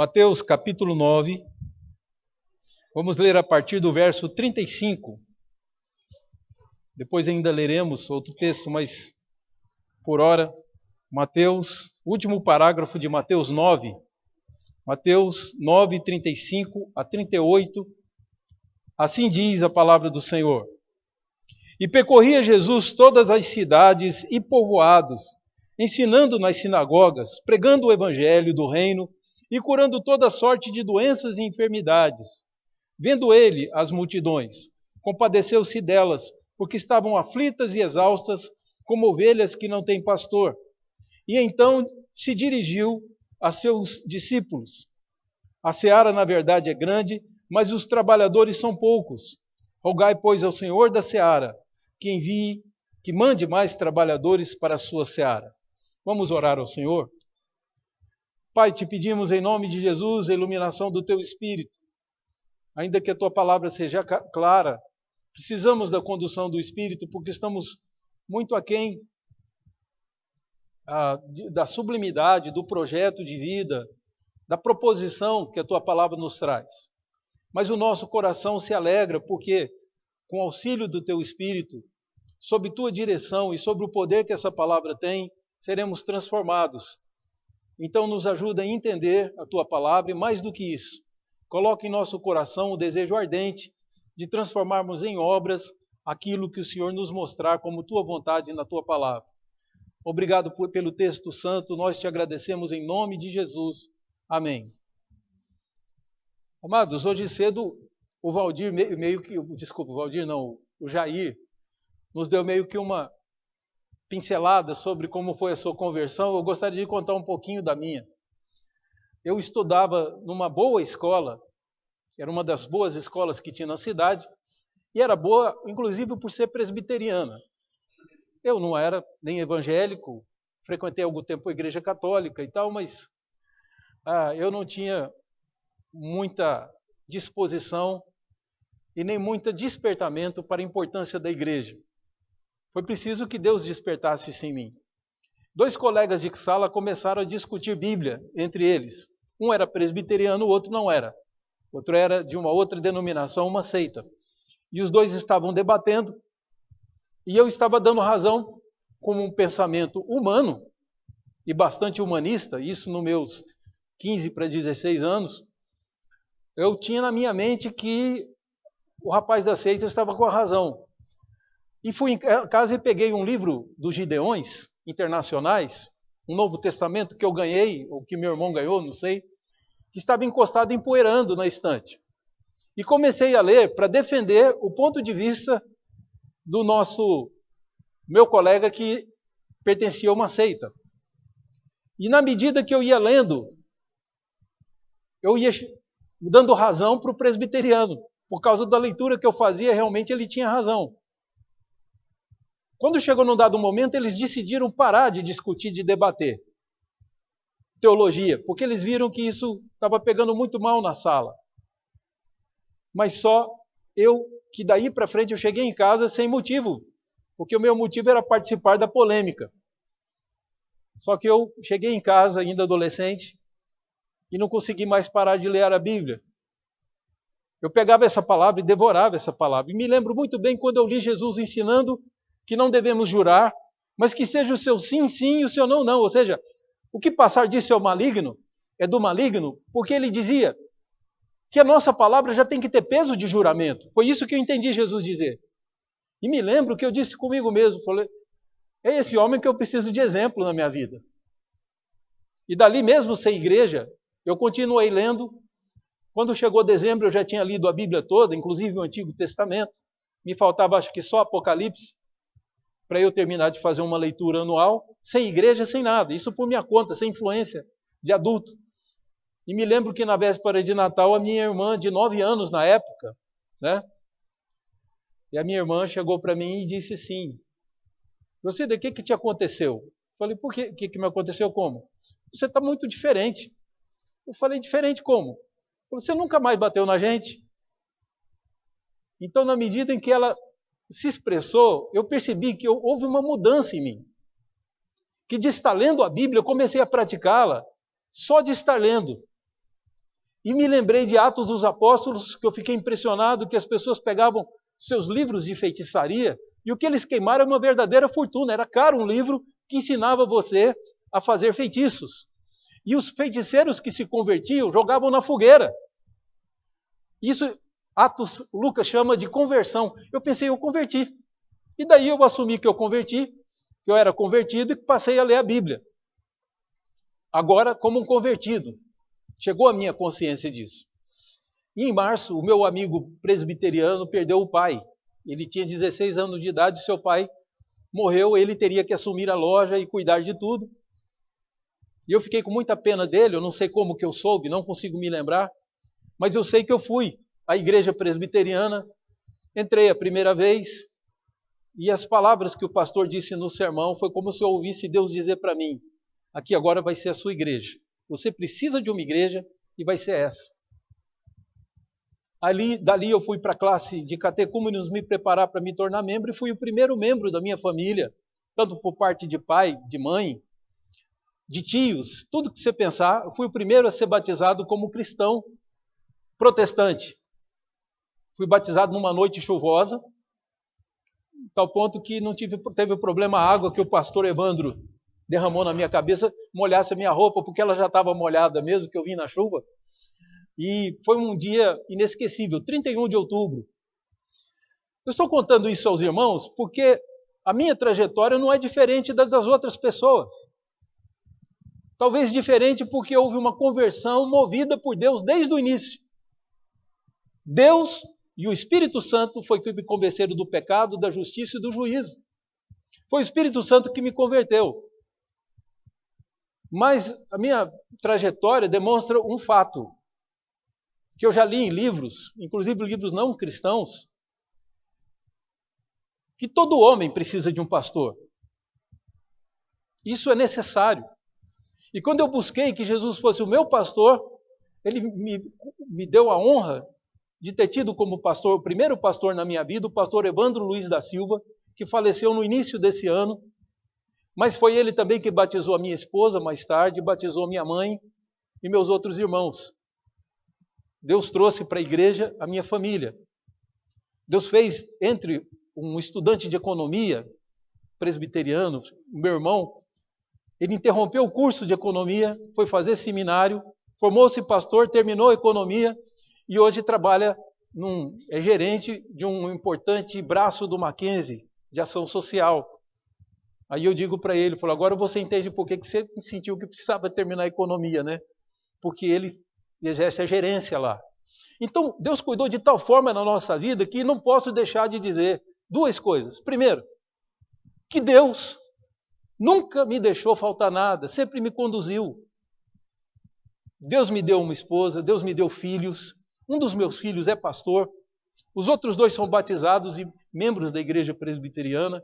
Mateus capítulo 9, vamos ler a partir do verso 35. Depois ainda leremos outro texto, mas por hora, Mateus, último parágrafo de Mateus 9. Mateus 9, 35 a 38. Assim diz a palavra do Senhor. E percorria Jesus todas as cidades e povoados, ensinando nas sinagogas, pregando o evangelho do reino e curando toda sorte de doenças e enfermidades. Vendo ele as multidões, compadeceu-se delas, porque estavam aflitas e exaustas, como ovelhas que não têm pastor. E então se dirigiu a seus discípulos. A seara, na verdade, é grande, mas os trabalhadores são poucos. Rogai, pois, ao Senhor da seara, que mande mais trabalhadores para a sua seara. Vamos orar ao Senhor? Pai, te pedimos em nome de Jesus a iluminação do teu Espírito. Ainda que a tua palavra seja clara, precisamos da condução do Espírito, porque estamos muito aquém da sublimidade, do projeto de vida, da proposição que a tua palavra nos traz. Mas o nosso coração se alegra, porque com o auxílio do teu Espírito, sob tua direção e sobre o poder que essa palavra tem, seremos transformados. Então nos ajuda a entender a tua palavra e mais do que isso, coloca em nosso coração o desejo ardente de transformarmos em obras aquilo que o Senhor nos mostrar como tua vontade na tua palavra. Obrigado pelo texto santo, nós te agradecemos em nome de Jesus. Amém. Amados, hoje cedo o Valdir o Jair nos deu meio que uma pincelada sobre como foi a sua conversão. Eu gostaria de contar um pouquinho da minha. Eu estudava numa boa escola, era uma das boas escolas que tinha na cidade, e era boa, inclusive, por ser presbiteriana. Eu não era nem evangélico, frequentei algum tempo a igreja católica e tal, mas eu não tinha muita disposição e nem muito despertamento para a importância da igreja. Foi preciso que Deus despertasse isso em mim. 2 colegas de sala começaram a discutir Bíblia entre eles. Um era presbiteriano, o outro não era. O outro era de uma outra denominação, uma seita. E os dois estavam debatendo, e eu estava dando razão como um pensamento humano e bastante humanista, isso nos meus 15 para 16 anos. Eu tinha na minha mente que o rapaz da seita estava com a razão. E fui em casa e peguei um livro dos Gideões Internacionais, um Novo Testamento que eu ganhei, ou que meu irmão ganhou, não sei, que estava encostado, empoeirando na estante. E comecei a ler para defender o ponto de vista do meu colega que pertencia a uma seita. E na medida que eu ia lendo, eu ia dando razão para o presbiteriano. Por causa da leitura que eu fazia, realmente ele tinha razão. Quando chegou num dado momento, eles decidiram parar de discutir, de debater teologia, porque eles viram que isso estava pegando muito mal na sala. Mas só eu, que daí para frente eu cheguei em casa sem motivo, porque o meu motivo era participar da polêmica. Só que eu cheguei em casa, ainda adolescente, e não consegui mais parar de ler a Bíblia. Eu pegava essa palavra e devorava essa palavra. E me lembro muito bem quando eu li Jesus ensinando que não devemos jurar, mas que seja o seu sim, sim e o seu não, não. Ou seja, o que passar disso é do maligno, porque ele dizia que a nossa palavra já tem que ter peso de juramento. Foi isso que eu entendi Jesus dizer. E me lembro que eu disse comigo mesmo, falei, é esse homem que eu preciso de exemplo na minha vida. E dali mesmo, sem igreja, eu continuei lendo. Quando chegou dezembro, eu já tinha lido a Bíblia toda, inclusive o Antigo Testamento. Me faltava, acho que só Apocalipse, para eu terminar de fazer uma leitura anual, sem igreja, sem nada. Isso por minha conta, sem influência de adulto. E me lembro que na véspera de Natal, a minha irmã, de 9 anos na época, né? E a minha irmã chegou para mim e disse assim, Lucida, o que te aconteceu? Eu falei, por que me aconteceu como? Você está muito diferente. Eu falei, diferente como? Você nunca mais bateu na gente? Então, na medida em que ela se expressou, eu percebi que houve uma mudança em mim. Que de estar lendo a Bíblia, eu comecei a praticá-la só de estar lendo. E me lembrei de Atos dos Apóstolos, que eu fiquei impressionado que as pessoas pegavam seus livros de feitiçaria e o que eles queimaram era uma verdadeira fortuna. Era caro um livro que ensinava você a fazer feitiços. E os feiticeiros que se convertiam jogavam na fogueira. Isso Lucas chama de conversão. Eu pensei, eu converti. E daí eu assumi que eu converti, que eu era convertido e passei a ler a Bíblia. Agora, como um convertido. Chegou a minha consciência disso. E em março, o meu amigo presbiteriano perdeu o pai. Ele tinha 16 anos de idade, seu pai morreu, ele teria que assumir a loja e cuidar de tudo. E eu fiquei com muita pena dele, eu não sei como que eu soube, não consigo me lembrar, mas eu sei que eu fui à igreja presbiteriana, entrei a primeira vez, e as palavras que o pastor disse no sermão foi como se eu ouvisse Deus dizer para mim, aqui agora vai ser a sua igreja. Você precisa de uma igreja e vai ser essa. Dali eu fui para a classe de catecúmenos me preparar para me tornar membro e fui o primeiro membro da minha família, tanto por parte de pai, de mãe, de tios, tudo que você pensar. Eu fui o primeiro a ser batizado como cristão protestante. Fui batizado numa noite chuvosa, tal ponto que não teve o problema a água que o pastor Evandro derramou na minha cabeça, molhasse a minha roupa, porque ela já estava molhada mesmo, que eu vim na chuva. E foi um dia inesquecível, 31 de outubro. Eu estou contando isso aos irmãos porque a minha trajetória não é diferente das outras pessoas. Talvez diferente porque houve uma conversão movida por Deus desde o início. Deus e o Espírito Santo foi que me convenceram do pecado, da justiça e do juízo. Foi o Espírito Santo que me converteu. Mas a minha trajetória demonstra um fato, que eu já li em livros, inclusive livros não cristãos, que todo homem precisa de um pastor. Isso é necessário. E quando eu busquei que Jesus fosse o meu pastor, ele me deu a honra de ter tido como pastor, o primeiro pastor na minha vida, o pastor Evandro Luiz da Silva, que faleceu no início desse ano, mas foi ele também que batizou a minha esposa mais tarde, batizou minha mãe e meus outros irmãos. Deus trouxe para a igreja a minha família. Deus fez entre um estudante de economia, presbiteriano, meu irmão, ele interrompeu o curso de economia, foi fazer seminário, formou-se pastor, terminou a economia e hoje trabalha, é gerente de um importante braço do Mackenzie, de ação social. Aí eu digo para ele, agora você entende por que você sentiu que precisava terminar a economia, né? Porque ele exerce a gerência lá. Então, Deus cuidou de tal forma na nossa vida que não posso deixar de dizer duas coisas. Primeiro, que Deus nunca me deixou faltar nada, sempre me conduziu. Deus me deu uma esposa, Deus me deu filhos. Um dos meus filhos é pastor. Os outros dois são batizados e membros da igreja presbiteriana.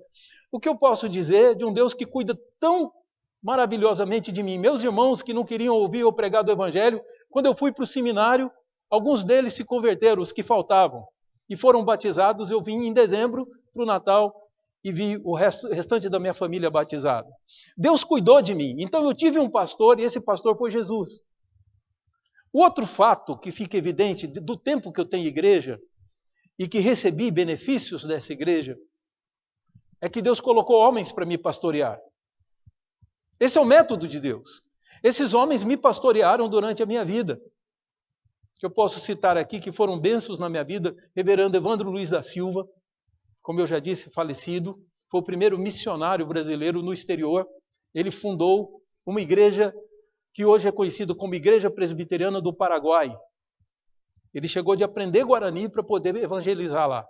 O que eu posso dizer de um Deus que cuida tão maravilhosamente de mim? Meus irmãos que não queriam ouvir eu pregar do evangelho, quando eu fui para o seminário, alguns deles se converteram, os que faltavam, e foram batizados. Eu vim em dezembro para o Natal e vi o restante da minha família batizada. Deus cuidou de mim. Então eu tive um pastor e esse pastor foi Jesus. O outro fato que fica evidente do tempo que eu tenho igreja e que recebi benefícios dessa igreja é que Deus colocou homens para me pastorear. Esse é o método de Deus. Esses homens me pastorearam durante a minha vida. Que eu posso citar aqui que foram bênçãos na minha vida, reverendo Evandro Luiz da Silva, como eu já disse, falecido, foi o primeiro missionário brasileiro no exterior. Ele fundou uma igreja que hoje é conhecida como Igreja Presbiteriana do Paraguai. Ele chegou de aprender Guarani para poder evangelizar lá.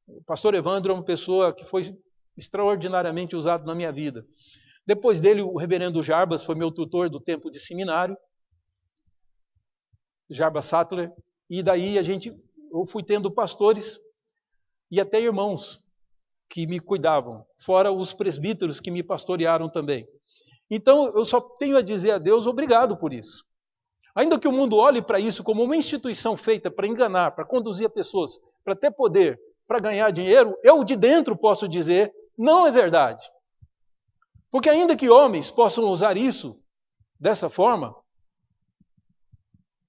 O pastor Evandro é uma pessoa que foi extraordinariamente usado na minha vida. Depois dele, o reverendo Jarbas foi meu tutor do tempo de seminário, Jarbas Sattler, e daí eu fui tendo pastores e até irmãos que me cuidavam, fora os presbíteros que me pastorearam também. Então, eu só tenho a dizer a Deus obrigado por isso. Ainda que o mundo olhe para isso como uma instituição feita para enganar, para conduzir pessoas, para ter poder, para ganhar dinheiro, eu de dentro posso dizer, não é verdade. Porque ainda que homens possam usar isso dessa forma,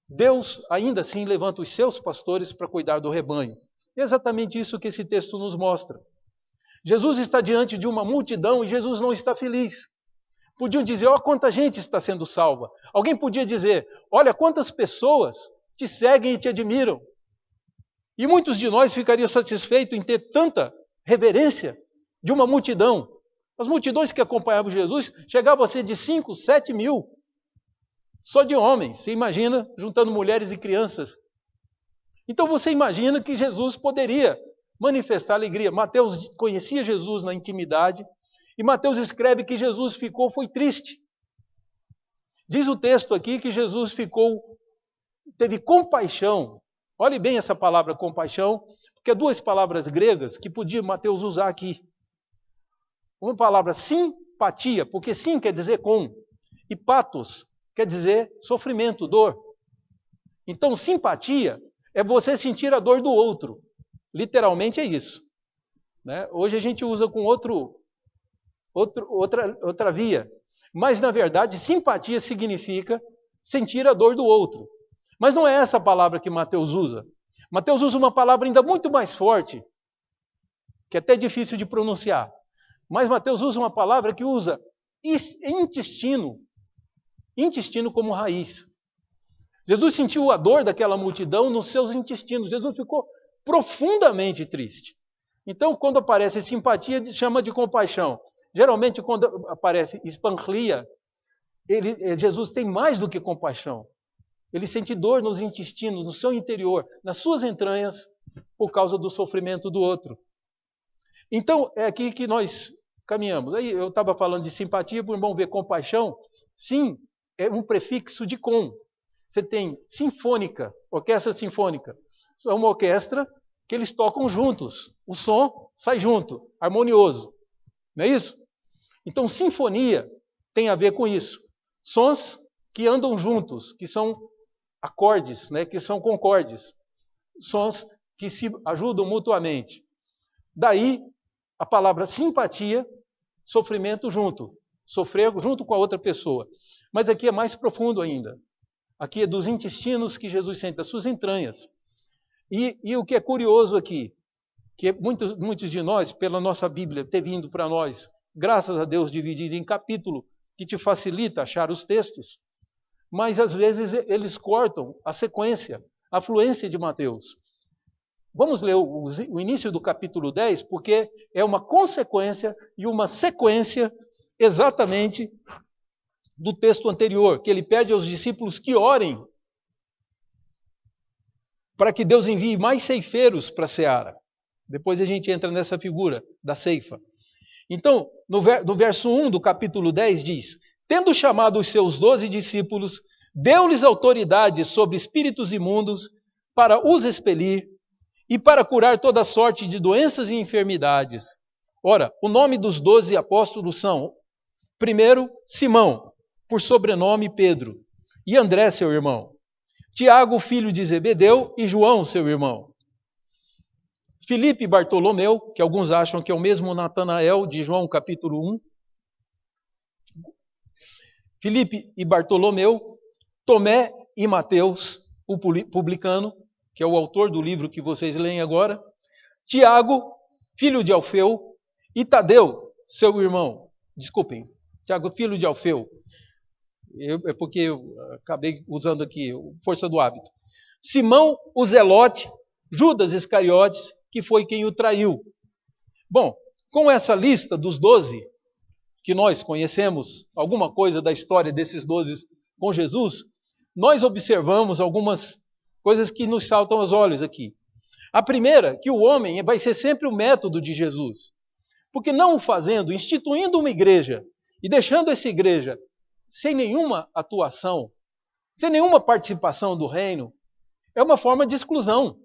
Deus ainda assim levanta os seus pastores para cuidar do rebanho. É exatamente isso que esse texto nos mostra. Jesus está diante de uma multidão e Jesus não está feliz. Podiam dizer, ó, quanta gente está sendo salva. Alguém podia dizer, olha quantas pessoas te seguem e te admiram. E muitos de nós ficariam satisfeitos em ter tanta reverência de uma multidão. As multidões que acompanhavam Jesus chegavam a ser de 5, 7 mil. Só de homens. Você imagina, juntando mulheres e crianças. Então você imagina que Jesus poderia manifestar alegria. Mateus conhecia Jesus na intimidade. E Mateus escreve que Jesus foi triste. Diz o texto aqui que Jesus teve compaixão. Olhe bem essa palavra compaixão, porque há duas palavras gregas que podia Mateus usar aqui. Uma palavra simpatia, porque sim quer dizer com, e patos quer dizer sofrimento, dor. Então simpatia é você sentir a dor do outro. Literalmente é isso. Né? Hoje a gente usa com outra via. Mas, na verdade, simpatia significa sentir a dor do outro. Mas não é essa a palavra que Mateus usa. Mateus usa uma palavra ainda muito mais forte, que é até difícil de pronunciar. Mas Mateus usa uma palavra que usa intestino como raiz. Jesus sentiu a dor daquela multidão nos seus intestinos. Jesus ficou profundamente triste. Então, quando aparece simpatia, chama de compaixão. Geralmente, quando aparece espanchlia, Jesus tem mais do que compaixão. Ele sente dor nos intestinos, no seu interior, nas suas entranhas, por causa do sofrimento do outro. Então, é aqui que nós caminhamos. Aí eu estava falando de simpatia, para o irmão ver compaixão. Sim, é um prefixo de com. Você tem sinfônica, orquestra sinfônica. É uma orquestra que eles tocam juntos. O som sai junto, harmonioso. Não é isso? Então, sinfonia tem a ver com isso. Sons que andam juntos, que são acordes, né, que são concordes. Sons que se ajudam mutuamente. Daí, a palavra simpatia, sofrimento junto. Sofrer junto com a outra pessoa. Mas aqui é mais profundo ainda. Aqui é dos intestinos que Jesus sente, das suas entranhas. E o que é curioso aqui, que muitos de nós, pela nossa Bíblia ter vindo para nós, graças a Deus, dividido em capítulo, que te facilita achar os textos, mas às vezes eles cortam a sequência, a fluência de Mateus. Vamos ler o início do capítulo 10, porque é uma consequência e uma sequência exatamente do texto anterior, que ele pede aos discípulos que orem para que Deus envie mais ceifeiros para a seara. Depois a gente entra nessa figura da ceifa. Então, no verso 1 do capítulo 10 diz, tendo chamado os seus 12 discípulos, deu-lhes autoridade sobre espíritos imundos para os expelir e para curar toda sorte de doenças e enfermidades. Ora, o nome dos 12 apóstolos são, primeiro, Simão, por sobrenome Pedro, e André, seu irmão, Tiago, filho de Zebedeu, e João, seu irmão, Filipe e Bartolomeu, que alguns acham que é o mesmo Natanael de João capítulo 1, Filipe e Bartolomeu, Tomé e Mateus, o publicano, que é o autor do livro que vocês leem agora, Tiago, filho de Alfeu, e Tadeu, seu irmão. Desculpem, Tiago, filho de Alfeu. É porque eu acabei usando aqui, força do hábito. Simão, o Zelote, Judas Iscariotes, que foi quem o traiu. Bom, com essa lista dos 12, que nós conhecemos alguma coisa da história desses 12 com Jesus, nós observamos algumas coisas que nos saltam aos olhos aqui. A primeira, que o homem vai ser sempre o método de Jesus. Porque não o fazendo, instituindo uma igreja e deixando essa igreja sem nenhuma atuação, sem nenhuma participação do reino, é uma forma de exclusão.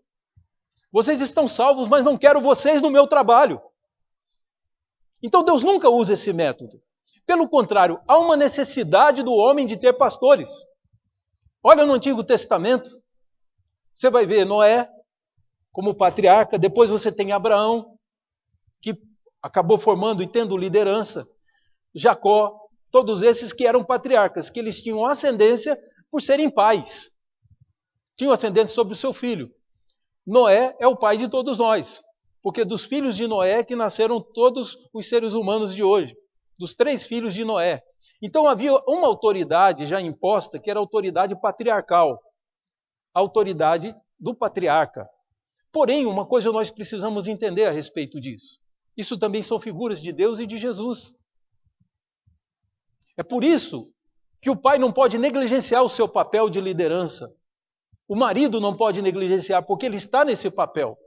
Vocês estão salvos, mas não quero vocês no meu trabalho. Então Deus nunca usa esse método. Pelo contrário, há uma necessidade do homem de ter pastores. Olha no Antigo Testamento, você vai ver Noé como patriarca, depois você tem Abraão, que acabou formando e tendo liderança, Jacó, todos esses que eram patriarcas, que eles tinham ascendência por serem pais. tinham ascendência sobre o seu filho. Noé é o pai de todos nós, porque dos filhos de Noé que nasceram todos os seres humanos de hoje, dos 3 filhos de Noé. Então havia uma autoridade já imposta, que era a autoridade patriarcal, a autoridade do patriarca. Porém, uma coisa nós precisamos entender a respeito disso. Isso também são figuras de Deus e de Jesus. É por isso que o pai não pode negligenciar o seu papel de liderança. O marido não pode negligenciar, porque ele está nesse papel.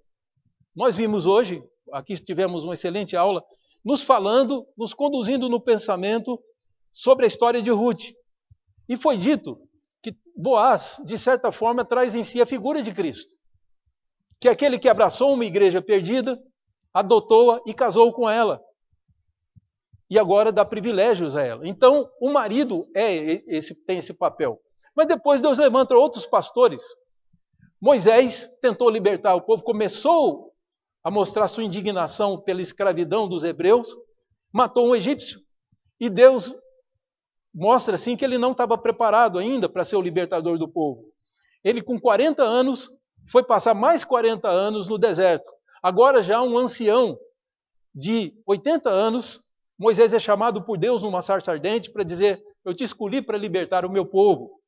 Nós vimos hoje, aqui tivemos uma excelente aula, nos falando, nos conduzindo no pensamento sobre a história de Ruth. E foi dito que Boaz, de certa forma, traz em si a figura de Cristo. Que é aquele que abraçou uma igreja perdida, adotou-a e casou com ela. E agora dá privilégios a ela. Então, o marido tem esse papel. Mas depois Deus levanta outros pastores. Moisés tentou libertar o povo, começou a mostrar sua indignação pela escravidão dos hebreus, matou um egípcio. E Deus mostra assim que ele não estava preparado ainda para ser o libertador do povo. Ele, com 40 anos, foi passar mais 40 anos no deserto. Agora já um ancião de 80 anos, Moisés é chamado por Deus numa sarça ardente para dizer: eu te escolhi para libertar o meu povo.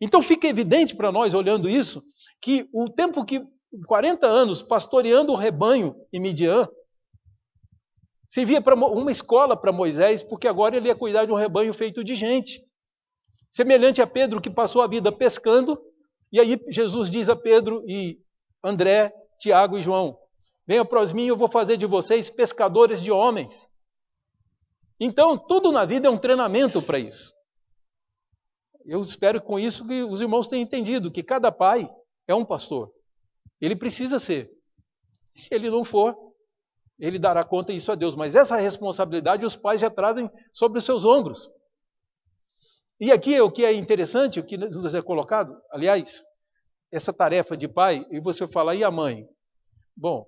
Então fica evidente para nós, olhando isso, que o tempo que 40 anos pastoreando o rebanho em Midian, servia para uma escola para Moisés, porque agora ele ia cuidar de um rebanho feito de gente. Semelhante a Pedro, que passou a vida pescando, e aí Jesus diz a Pedro e André, Tiago e João: venham após mim, eu vou fazer de vocês pescadores de homens. Então, tudo na vida é um treinamento para isso. Eu espero com isso que os irmãos tenham entendido que cada pai é um pastor. Ele precisa ser. Se ele não for, ele dará conta disso a Deus. Mas essa responsabilidade os pais já trazem sobre os seus ombros. E aqui o que é interessante, o que nos é colocado, aliás, essa tarefa de pai, e você fala: e a mãe? Bom,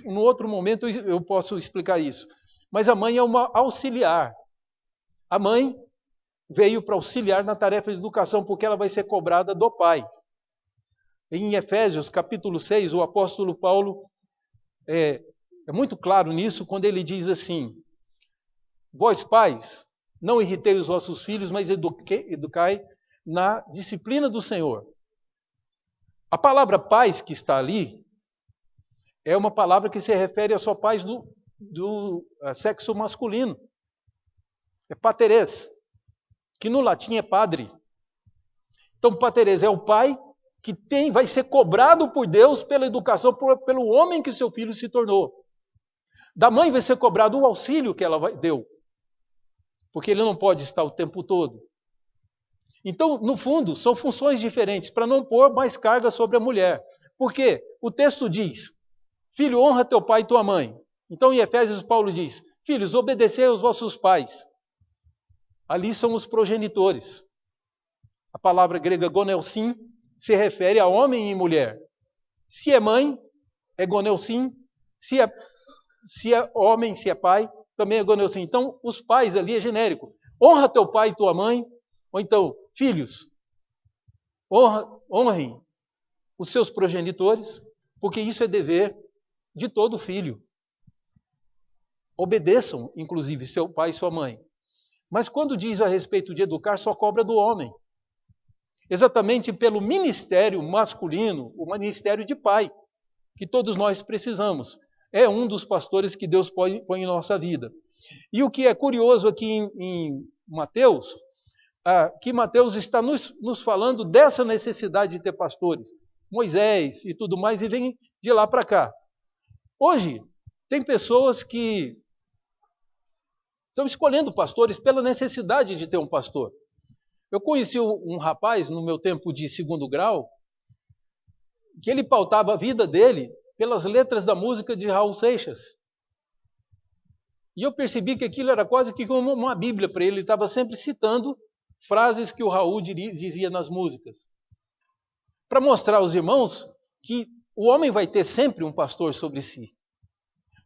no outro momento eu posso explicar isso. Mas a mãe é uma auxiliar. A mãe veio para auxiliar na tarefa de educação, porque ela vai ser cobrada do pai. Em Efésios, capítulo 6, o apóstolo Paulo é muito claro nisso, quando ele diz assim: vós pais, não irritei os vossos filhos, mas educai na disciplina do Senhor. A palavra pais que está ali é uma palavra que se refere a só pais do sexo masculino. É pateres, que no latim é padre. Então, pateres é o pai que vai ser cobrado por Deus pela educação, pelo homem que seu filho se tornou. Da mãe vai ser cobrado o auxílio que ela deu, porque ele não pode estar o tempo todo. Então, no fundo, são funções diferentes, para não pôr mais carga sobre a mulher. Porque o texto diz: filho, honra teu pai e tua mãe. Então, em Efésios, Paulo diz: filhos, obedecei aos vossos pais. Ali são os progenitores. A palavra grega gonelsin se refere a homem e mulher. Se é mãe, é gonelsin. Se é homem, se é pai, também é gonelsin. Então, os pais ali é genérico. Honra teu pai e tua mãe. Ou então, filhos, honrem os seus progenitores, porque isso é dever de todo filho. Obedeçam, inclusive, seu pai e sua mãe. Mas quando diz a respeito de educar, só cobra do homem. Exatamente pelo ministério masculino, o ministério de pai, que todos nós precisamos. É um dos pastores que Deus põe em nossa vida. E o que é curioso aqui em Mateus, que Mateus está nos falando dessa necessidade de ter pastores. Moisés e tudo mais, e vem de lá para cá. Hoje, tem pessoas que estão escolhendo pastores pela necessidade de ter um pastor. Eu conheci um rapaz, no meu tempo de segundo grau, que ele pautava a vida dele pelas letras da música de Raul Seixas. E eu percebi que aquilo era quase que como uma Bíblia para ele. Ele estava sempre citando frases que o Raul dizia nas músicas. Para mostrar aos irmãos que o homem vai ter sempre um pastor sobre si.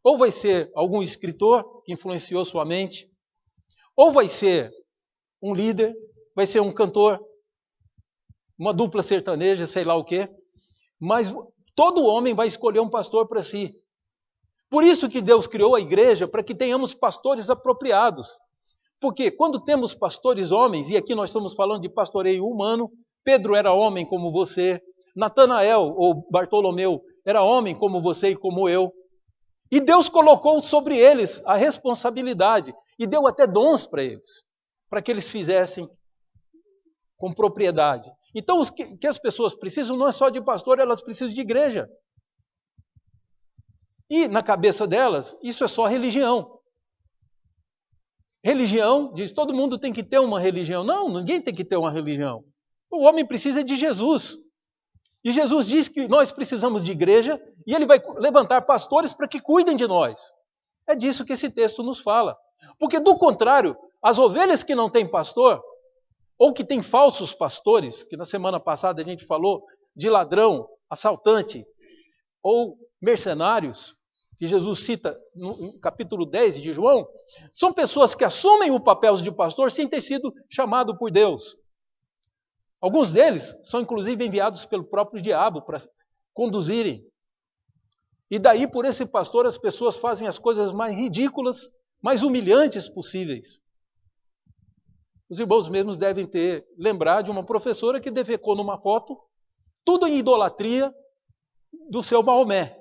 Ou vai ser algum escritor que influenciou sua mente, ou vai ser um líder, vai ser um cantor. uma dupla sertaneja, sei lá o quê. Mas todo homem vai escolher um pastor para si. Por isso que Deus criou a igreja, para que tenhamos pastores apropriados. Porque quando temos pastores homens, e aqui nós estamos falando de pastoreio humano, Pedro era homem como você, Natanael ou Bartolomeu era homem como você e como eu. E Deus colocou sobre eles a responsabilidade e deu até dons para eles, para que eles fizessem com propriedade. Então, o que as pessoas precisam não é só de pastor, elas precisam de igreja. E na cabeça delas, isso é só religião. Religião, diz, todo mundo tem que ter uma religião. Não, ninguém tem que ter uma religião. O homem precisa de Jesus. E Jesus diz que nós precisamos de igreja e ele vai levantar pastores para que cuidem de nós. É disso que esse texto nos fala. Porque, do contrário, as ovelhas que não têm pastor, ou que têm falsos pastores, que na semana passada a gente falou de ladrão, assaltante, ou mercenários, que Jesus cita no capítulo 10 de João, são pessoas que assumem o papel de pastor sem ter sido chamado por Deus. Alguns deles são inclusive enviados pelo próprio diabo para conduzirem. E daí, por esse pastor, as pessoas fazem as coisas mais ridículas, mais humilhantes possíveis. Os irmãos mesmos devem ter lembrado de uma professora que defecou numa foto, tudo em idolatria do seu Maomé.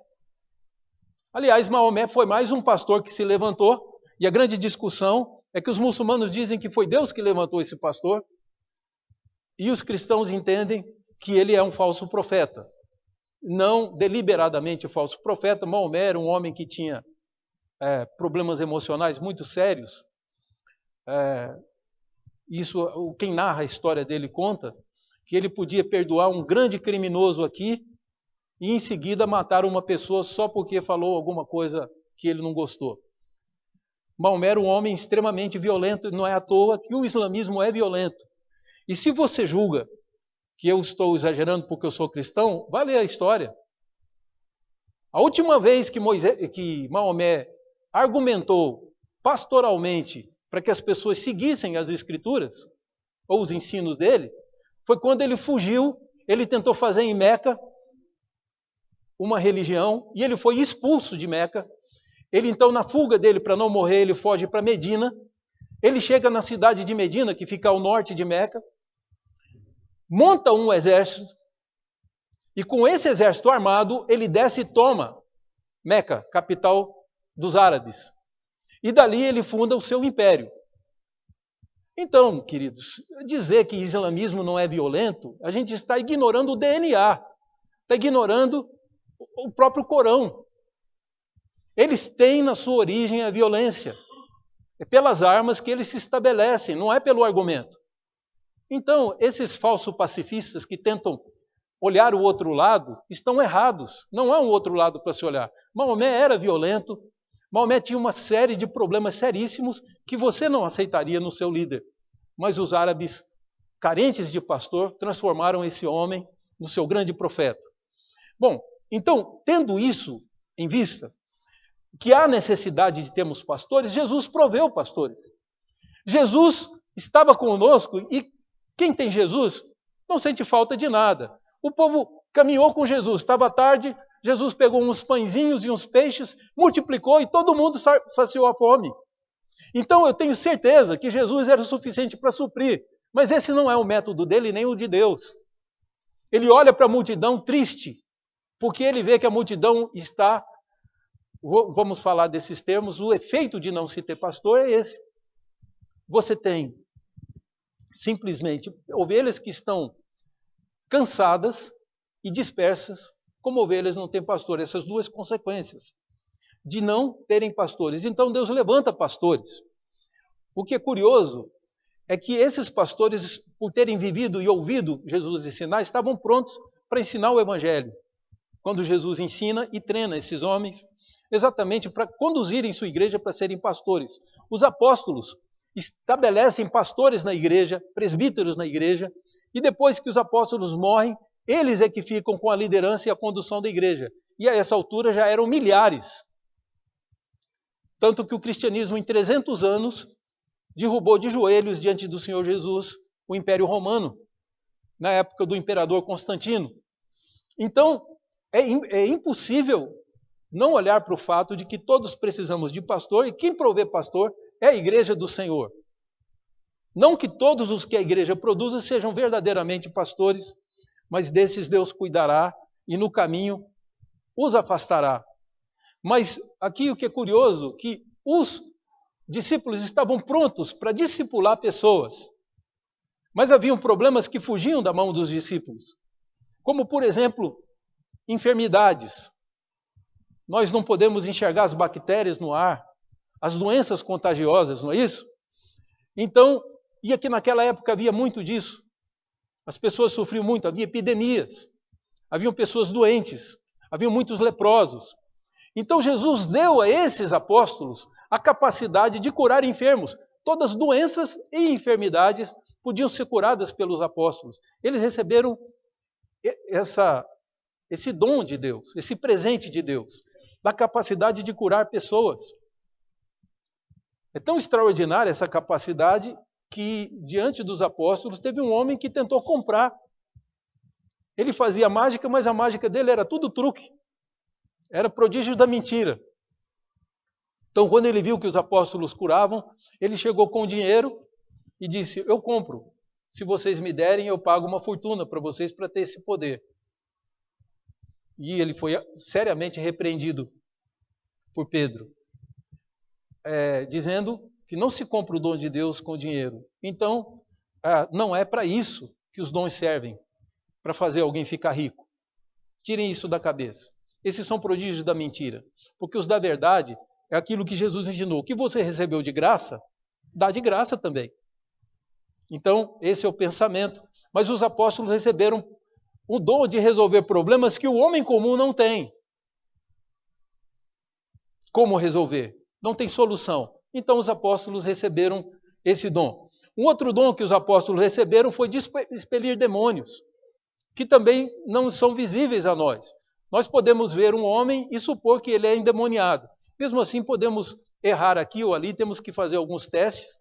Aliás, Maomé foi mais um pastor que se levantou, e a grande discussão é que os muçulmanos dizem que foi Deus que levantou esse pastor, e os cristãos entendem que ele é um falso profeta. Não deliberadamente falso profeta. Maomé era um homem que tinha problemas emocionais muito sérios. Isso, quem narra a história dele conta que ele podia perdoar um grande criminoso aqui e em seguida matar uma pessoa só porque falou alguma coisa que ele não gostou. Maomé era um homem extremamente violento, não é à toa que o islamismo é violento. E se você julga que eu estou exagerando porque eu sou cristão, vai ler a história. A última vez que Maomé argumentou pastoralmente para que as pessoas seguissem as escrituras, ou os ensinos dele, foi quando ele fugiu, ele tentou fazer em Meca uma religião, e ele foi expulso de Meca. Ele então, na fuga dele para não morrer, ele foge para Medina. Ele chega na cidade de Medina, que fica ao norte de Meca, monta um exército, e com esse exército armado, ele desce e toma Meca, capital dos árabes. E dali ele funda o seu império. Então, queridos, dizer que islamismo não é violento, a gente está ignorando o DNA, está ignorando o próprio Corão. Eles têm na sua origem a violência. É pelas armas que eles se estabelecem, não é pelo argumento. Então, esses falsos pacifistas que tentam olhar o outro lado estão errados. Não há um outro lado para se olhar. Maomé era violento. Maomé tinha uma série de problemas seríssimos que você não aceitaria no seu líder. Mas os árabes, carentes de pastor, transformaram esse homem no seu grande profeta. Bom, então, tendo isso em vista, que há necessidade de termos pastores, Jesus proveu pastores. Jesus estava conosco e quem tem Jesus não sente falta de nada. O povo caminhou com Jesus, estava tarde, Jesus pegou uns pãezinhos e uns peixes, multiplicou e todo mundo saciou a fome. Então eu tenho certeza que Jesus era o suficiente para suprir, mas esse não é o método dele nem o de Deus. Ele olha para a multidão triste, porque ele vê que a multidão está, vamos falar desses termos, o efeito de não se ter pastor é esse. Você tem simplesmente ovelhas que estão cansadas e dispersas, como ovelhas não têm pastor. Essas duas consequências de não terem pastores. Então Deus levanta pastores. O que é curioso é que esses pastores, por terem vivido e ouvido Jesus ensinar, estavam prontos para ensinar o Evangelho. Quando Jesus ensina e treina esses homens, exatamente para conduzirem sua igreja para serem pastores. Os apóstolos estabelecem pastores na igreja, presbíteros na igreja, e depois que os apóstolos morrem, eles é que ficam com a liderança e a condução da igreja. E a essa altura já eram milhares. Tanto que o cristianismo, em 300 anos, derrubou de joelhos diante do Senhor Jesus o Império Romano. na época do imperador Constantino. Então, é impossível não olhar para o fato de que todos precisamos de pastor, e quem provê pastor é a igreja do Senhor. Não que todos os que a igreja produza sejam verdadeiramente pastores, mas desses Deus cuidará e no caminho os afastará. Mas aqui o que é curioso, que os discípulos estavam prontos para discipular pessoas, mas haviam problemas que fugiam da mão dos discípulos, como por exemplo, enfermidades. Nós não podemos enxergar as bactérias no ar, as doenças contagiosas, não é isso? Então, e aqui naquela época havia muito disso. As pessoas sofriam muito, havia epidemias, haviam pessoas doentes, haviam muitos leprosos. Então Jesus deu a esses apóstolos a capacidade de curar enfermos. Todas as doenças e enfermidades podiam ser curadas pelos apóstolos. Eles receberam esse dom de Deus, esse presente de Deus, da capacidade de curar pessoas. É tão extraordinária essa capacidade que, diante dos apóstolos, teve um homem que tentou comprar. Ele fazia mágica, mas a mágica dele era tudo truque. Era prodígio da mentira. Então, quando ele viu que os apóstolos curavam, ele chegou com dinheiro e disse: eu compro. Se vocês me derem, eu pago uma fortuna para vocês para ter esse poder. E ele foi seriamente repreendido por Pedro, dizendo que não se compra o dom de Deus com dinheiro. Então, não é para isso que os dons servem, para fazer alguém ficar rico. Tirem isso da cabeça. Esses são prodígios da mentira. Porque os da verdade é aquilo que Jesus ensinou. O que você recebeu de graça, dá de graça também. Então, esse é o pensamento. Mas os apóstolos receberam o dom de resolver problemas que o homem comum não tem. Como resolver? Não tem solução. Então os apóstolos receberam esse dom. Um outro dom que os apóstolos receberam foi de expelir demônios, que também não são visíveis a nós. Nós podemos ver um homem e supor que ele é endemoniado. Mesmo assim, podemos errar aqui ou ali, temos que fazer alguns testes,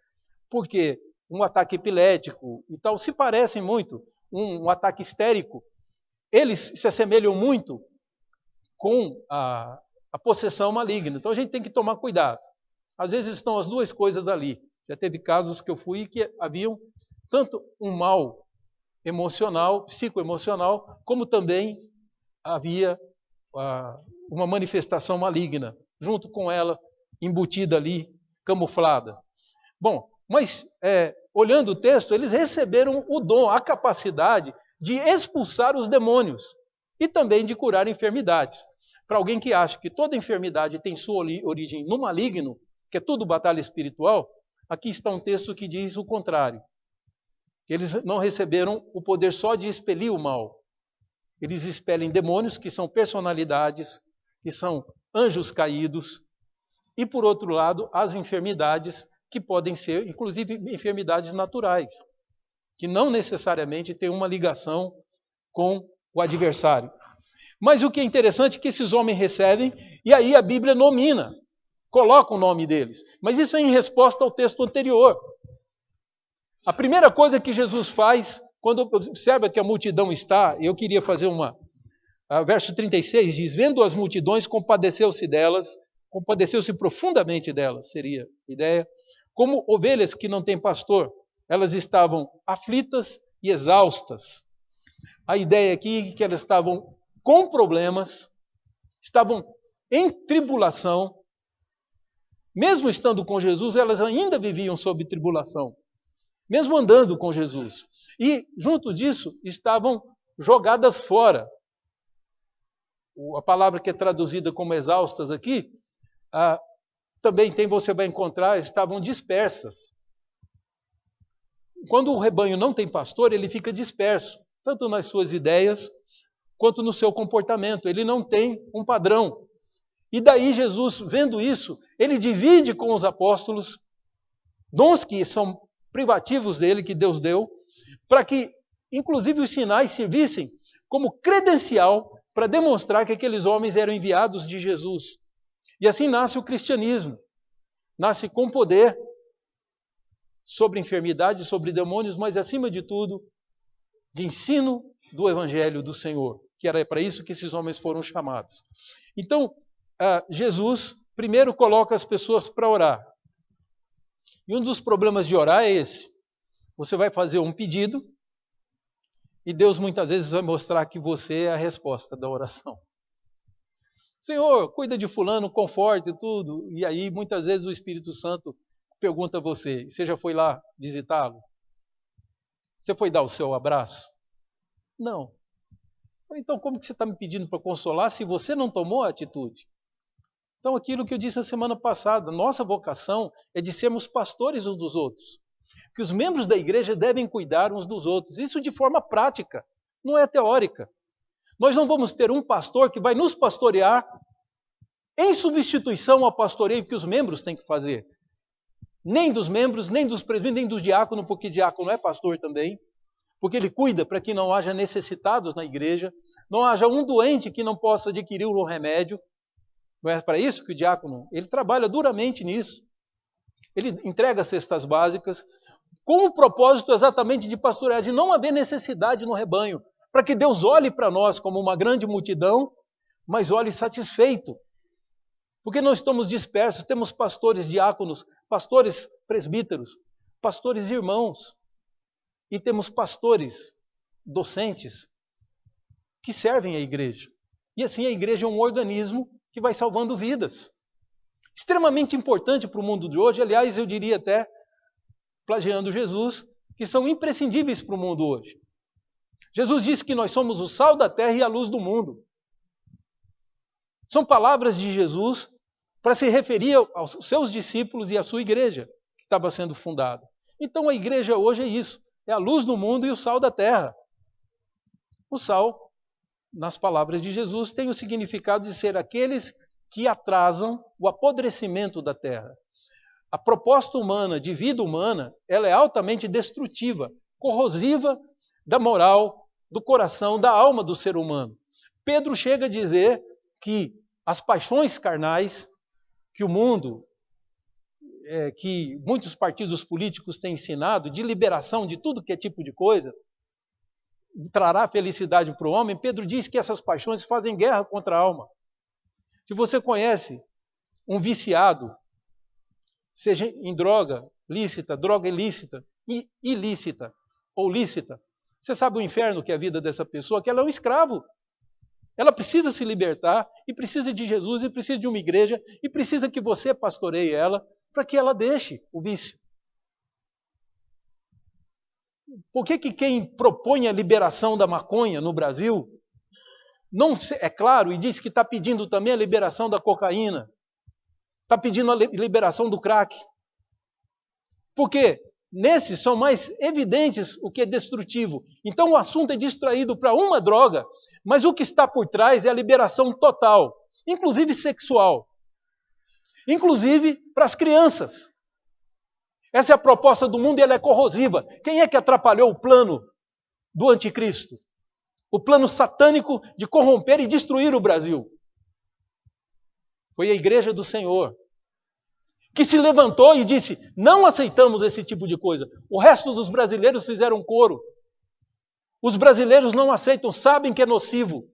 porque um ataque epilético e tal se parecem muito. Um ataque histérico, eles se assemelham muito com a possessão maligna. Então a gente tem que tomar cuidado. Às vezes estão as duas coisas ali. Já teve casos que eu fui que haviam tanto um mal emocional, psicoemocional, como também havia uma manifestação maligna, junto com ela, embutida ali, camuflada. Bom, mas olhando o texto, eles receberam o dom, a capacidade de expulsar os demônios e também de curar enfermidades. Para alguém que acha que toda enfermidade tem sua origem no maligno, que é tudo batalha espiritual, aqui está um texto que diz o contrário. Eles não receberam o poder só de expelir o mal. Eles expelem demônios, que são personalidades, que são anjos caídos, e por outro lado, as enfermidades, que podem ser, inclusive, enfermidades naturais, que não necessariamente têm uma ligação com o adversário. Mas o que é interessante é que esses homens recebem, e aí a Bíblia nomina, coloca o nome deles. Mas isso é em resposta ao texto anterior. A primeira coisa que Jesus faz, quando observa que a multidão está, eu queria fazer verso 36 diz: vendo as multidões, compadeceu-se delas, compadeceu-se profundamente delas, seria a ideia, como ovelhas que não têm pastor. Elas estavam aflitas e exaustas. A ideia aqui é que elas estavam com problemas, estavam em tribulação. Mesmo estando com Jesus, elas ainda viviam sob tribulação, mesmo andando com Jesus. E, junto disso, estavam jogadas fora. A palavra que é traduzida como exaustas aqui, também você vai encontrar, estavam dispersas. Quando o rebanho não tem pastor, ele fica disperso, tanto nas suas ideias, quanto no seu comportamento. Ele não tem um padrão. E daí Jesus, vendo isso, ele divide com os apóstolos dons que são privativos dele, que Deus deu, para que, inclusive, os sinais servissem como credencial para demonstrar que aqueles homens eram enviados de Jesus. E assim nasce o cristianismo. Nasce com poder sobre enfermidades, sobre demônios, mas, acima de tudo, de ensino do Evangelho do Senhor, que era para isso que esses homens foram chamados. Então, Jesus primeiro coloca as pessoas para orar. E um dos problemas de orar é esse. Você vai fazer um pedido e Deus muitas vezes vai mostrar que você é a resposta da oração. Senhor, cuida de fulano, conforte tudo. E aí muitas vezes o Espírito Santo pergunta a você, você já foi lá visitá-lo? Você foi dar o seu abraço? Não. Então como que você está me pedindo para consolar se você não tomou a atitude? Então aquilo que eu disse a semana passada, nossa vocação é de sermos pastores uns dos outros. Que os membros da igreja devem cuidar uns dos outros. Isso de forma prática, não é teórica. Nós não vamos ter um pastor que vai nos pastorear em substituição ao pastoreio que os membros têm que fazer. Nem dos membros, nem dos presbíteros, nem dos diáconos, porque diácono é pastor também, porque ele cuida para que não haja necessitados na igreja, não haja um doente que não possa adquirir um remédio. Não é para isso que o diácono, ele trabalha duramente nisso. Ele entrega cestas básicas, com o propósito exatamente de pastorear, de não haver necessidade no rebanho, para que Deus olhe para nós como uma grande multidão, mas olhe satisfeito. Porque nós estamos dispersos, temos pastores diáconos, pastores presbíteros, pastores irmãos, e temos pastores docentes que servem a igreja. E assim a igreja é um organismo que vai salvando vidas. Extremamente importante para o mundo de hoje, aliás, eu diria até, plagiando Jesus, que são imprescindíveis para o mundo hoje. Jesus disse que nós somos o sal da terra e a luz do mundo. São palavras de Jesus para se referir aos seus discípulos e à sua igreja, que estava sendo fundada. Então a igreja hoje é isso, é a luz do mundo e o sal da terra. O sal, nas palavras de Jesus, tem o significado de ser aqueles que atrasam o apodrecimento da terra. A proposta humana, de vida humana, ela é altamente destrutiva, corrosiva da moral, do coração, da alma do ser humano. Pedro chega a dizer que as paixões carnais que o mundo, que muitos partidos políticos têm ensinado, de liberação de tudo que é tipo de coisa, trará felicidade para o homem, Pedro diz que essas paixões fazem guerra contra a alma. Se você conhece um viciado, seja em droga lícita, droga ilícita, ilícita ou lícita, você sabe o inferno que é a vida dessa pessoa, que ela é um escravo. Ela precisa se libertar, e precisa de Jesus, e precisa de uma igreja, e precisa que você pastoreie ela, para que ela deixe o vício. Por que quem propõe a liberação da maconha no Brasil, não é claro, e diz que está pedindo também a liberação da cocaína, está pedindo a liberação do crack? Porque nesses são mais evidentes o que é destrutivo. Então o assunto é distraído para uma droga, mas o que está por trás é a liberação total, inclusive sexual, inclusive para as crianças. Essa é a proposta do mundo e ela é corrosiva. Quem é que atrapalhou o plano do anticristo? O plano satânico de corromper e destruir o Brasil. Foi a igreja do Senhor, que se levantou e disse, não aceitamos esse tipo de coisa. O resto dos brasileiros fizeram coro. Os brasileiros não aceitam, sabem que é nocivo.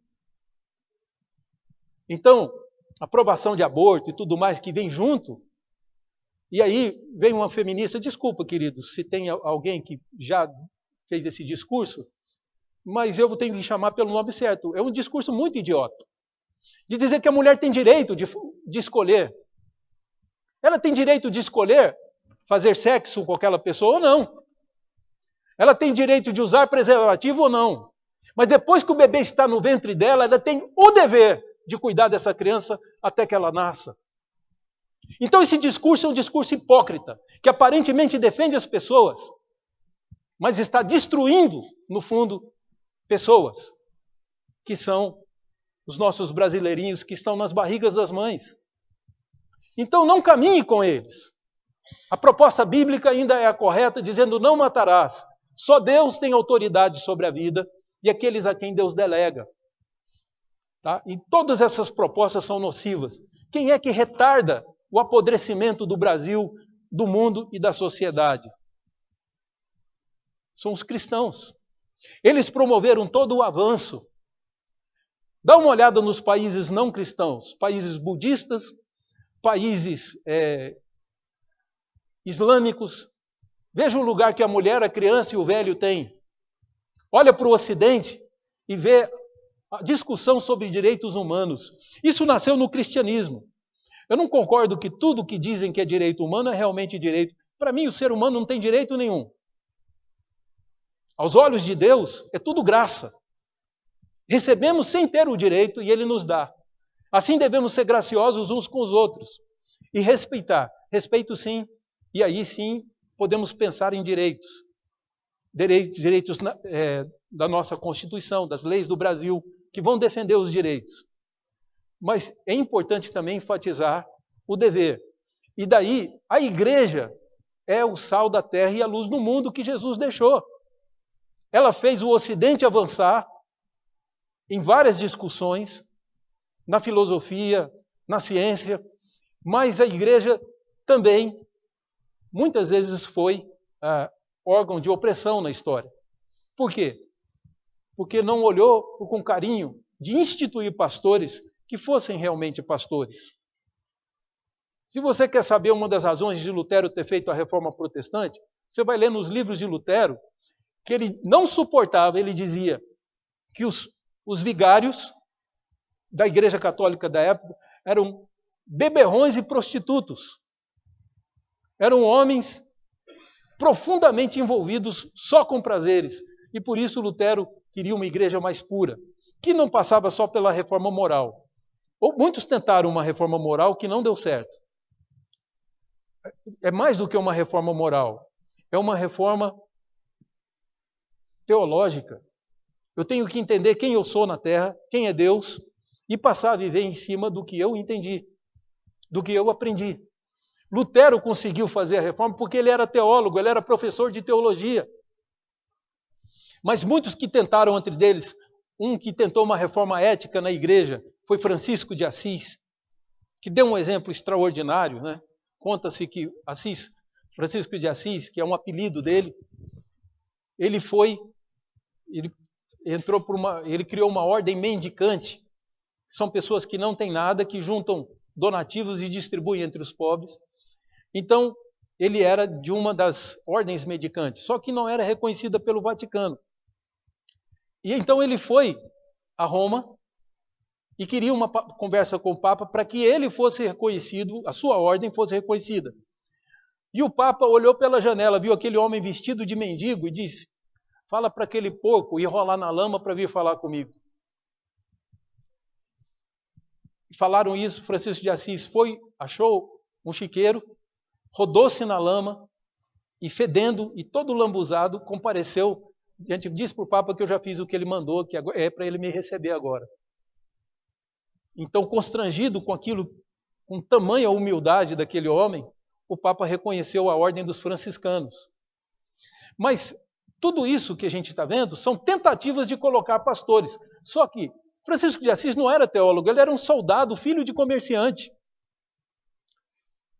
Então, aprovação de aborto e tudo mais que vem junto. E aí vem uma feminista, desculpa, queridos, se tem alguém que já fez esse discurso, mas eu tenho que chamar pelo nome certo. É um discurso muito idiota. De dizer que a mulher tem direito de escolher. Ela tem direito de escolher fazer sexo com aquela pessoa ou não. Ela tem direito de usar preservativo ou não. Mas depois que o bebê está no ventre dela, ela tem o dever de cuidar dessa criança até que ela nasça. Então esse discurso é um discurso hipócrita, que aparentemente defende as pessoas, mas está destruindo, no fundo, pessoas que são os nossos brasileirinhos que estão nas barrigas das mães. Então não caminhe com eles. A proposta bíblica ainda é a correta, dizendo não matarás. Só Deus tem autoridade sobre a vida e aqueles a quem Deus delega. Tá? E todas essas propostas são nocivas. Quem é que retarda o apodrecimento do Brasil, do mundo e da sociedade? São os cristãos. Eles promoveram todo o avanço. Dá uma olhada nos países não cristãos, países budistas, países islâmicos. Veja o lugar que a mulher, a criança e o velho têm. Olha para o Ocidente e vê a discussão sobre direitos humanos. Isso nasceu no cristianismo. Eu não concordo que tudo que dizem que é direito humano é realmente direito. Para mim, o ser humano não tem direito nenhum. Aos olhos de Deus, é tudo graça. Recebemos sem ter o direito e Ele nos dá. Assim devemos ser graciosos uns com os outros e respeitar. Respeito sim, e aí sim podemos pensar em direitos. Direitos da nossa Constituição, das leis do Brasil, que vão defender os direitos. Mas é importante também enfatizar o dever. E daí, a igreja é o sal da terra e a luz do mundo que Jesus deixou. Ela fez o Ocidente avançar em várias discussões, na filosofia, na ciência, mas a igreja também, muitas vezes, foi órgão de opressão na história. Por quê? Porque não olhou com carinho de instituir pastores que fossem realmente pastores. Se você quer saber uma das razões de Lutero ter feito a reforma protestante, você vai ler nos livros de Lutero que ele não suportava, ele dizia que os vigários da Igreja Católica da época eram beberrões e prostitutos. Eram homens profundamente envolvidos só com prazeres. E por isso Lutero queria uma igreja mais pura, que não passava só pela reforma moral. Muitos tentaram uma reforma moral que não deu certo. É mais do que uma reforma moral. É uma reforma teológica. Eu tenho que entender quem eu sou na terra, quem é Deus, e passar a viver em cima do que eu entendi, do que eu aprendi. Lutero conseguiu fazer a reforma porque ele era teólogo, ele era professor de teologia. Mas muitos que tentaram entre eles, um que tentou uma reforma ética na igreja, foi Francisco de Assis, que deu um exemplo extraordinário, né? Conta-se que Francisco de Assis, que é um apelido dele, ele criou uma ordem mendicante. São pessoas que não têm nada, que juntam donativos e distribuem entre os pobres. Então, ele era de uma das ordens mendicantes, só que não era reconhecida pelo Vaticano. E então ele foi a Roma e queria uma conversa com o Papa para que ele fosse reconhecido, a sua ordem fosse reconhecida. E o Papa olhou pela janela, viu aquele homem vestido de mendigo e disse: fala para aquele porco ir rolar na lama para vir falar comigo. Falaram isso, Francisco de Assis achou um chiqueiro, rodou-se na lama e fedendo e todo lambuzado compareceu. A gente disse para o Papa que eu já fiz o que ele mandou, que é para ele me receber agora. Então, constrangido com aquilo, com tamanha humildade daquele homem, o Papa reconheceu a ordem dos franciscanos. Mas tudo isso que a gente está vendo são tentativas de colocar pastores. Só que Francisco de Assis não era teólogo, ele era um soldado, filho de comerciante.